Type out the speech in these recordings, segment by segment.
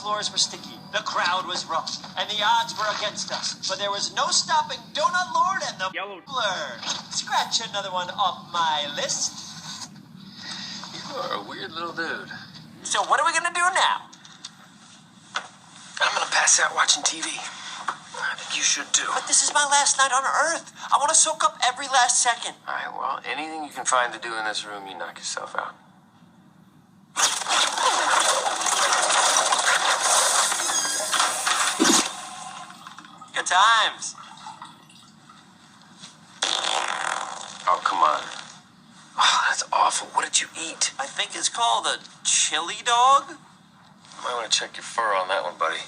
floors were sticky, the crowd was rough, and the odds were against us. But there was no stopping Donut Lord and the Yellow Blur. Scratch another one off my list. You are a weird little dude. So what are we gonna do now? I'm gonna pass out watching TV. I think you should too. But this is my last night on Earth. I want to soak up every last second. All right, well, anything you can find to do in this room, you knock yourself out. Good times. Oh, come on. Oh, that's awful. What did you eat? I think it's called a chili dog. You might want to check your fur on that one, buddy.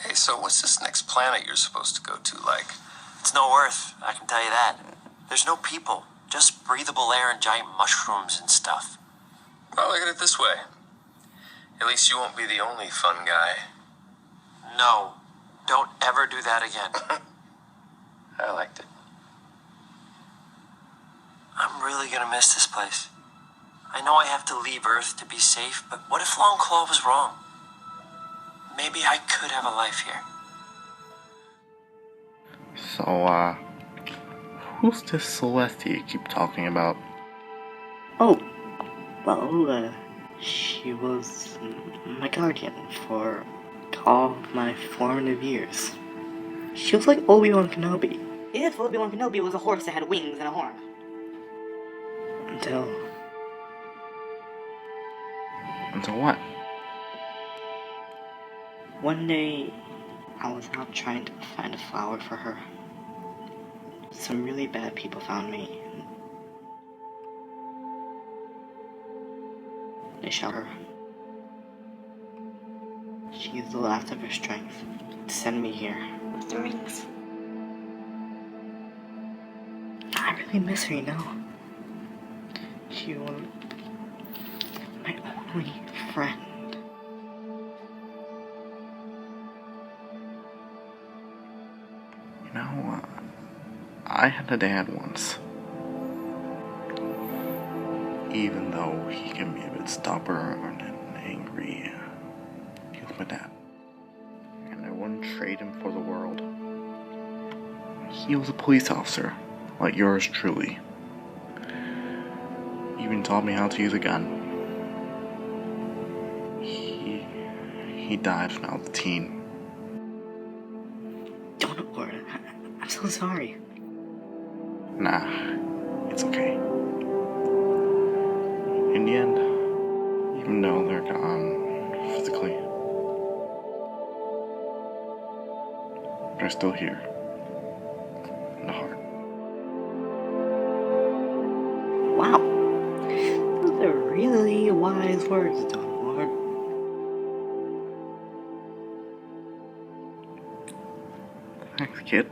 Hey, so what's this next planet you're supposed to go to like? It's no Earth, I can tell you that. There's no people, just breathable air and giant mushrooms and stuff. Well, look at it this way. At least you won't be the only fun guy. No, don't ever do that again. I liked it. I'm really gonna miss this place. I know I have to leave Earth to be safe, but what if Longclaw was wrong? Maybe I could have a life here. So, who's this Celeste you keep talking about? Oh, well, she was my guardian for all of my formative years. She was like Obi-Wan Kenobi. If Obi-Wan Kenobi was a horse that had wings and a horn. Until what? One day, I was out trying to find a flower for her. Some really bad people found me. They shot her. She used the last of her strength to send me here with the rings. I really miss her, you know. She was my only friend. You know, I had a dad once. Even though he can be a bit stubborn and angry, he was my dad. And I wouldn't trade him for the world. He was a police officer, like yours truly. He even taught me how to use a gun. He died when I was a teen. Don't worry, I'm so sorry. Nah, it's okay. In the end, even though they're gone physically, they're still here. In the heart. Wow. Those are really wise words, Don Lord. Thanks, kid.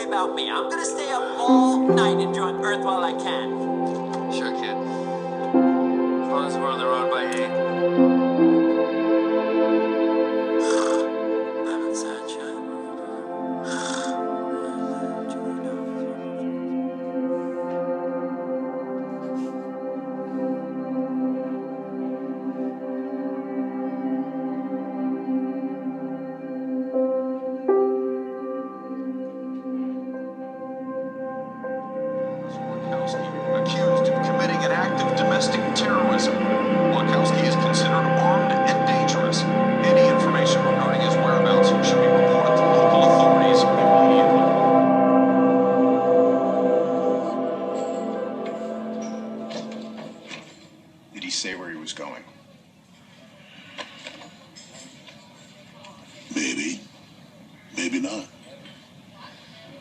About me. I'm gonna stay up all night enjoying Earth while I can. Sure, kid. As long as we're on the road by 8. Lemon sunshine. Accused of committing an act of domestic terrorism. Wachowski is considered armed and dangerous. Any information regarding his whereabouts should be reported to local authorities immediately. Did he say where he was going? Maybe. Maybe not.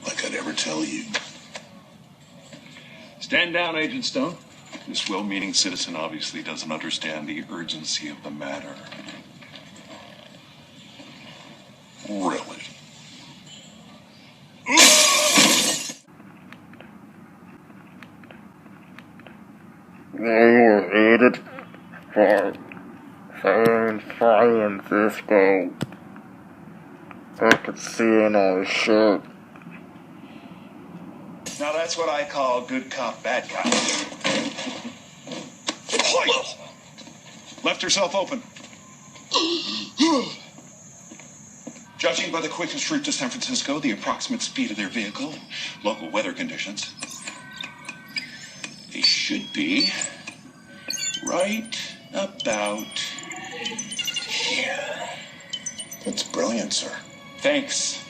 Like I'd ever tell you. Stand down, Agent Stone. This well-meaning citizen obviously doesn't understand the urgency of the matter. Really? They were hated for San Francisco. I could see it on his shirt. that's what I call good cop, bad cop. Left herself open. Judging by the quickest route to San Francisco, the approximate speed of their vehicle, local weather conditions, they should be right about here. That's brilliant, sir. Thanks.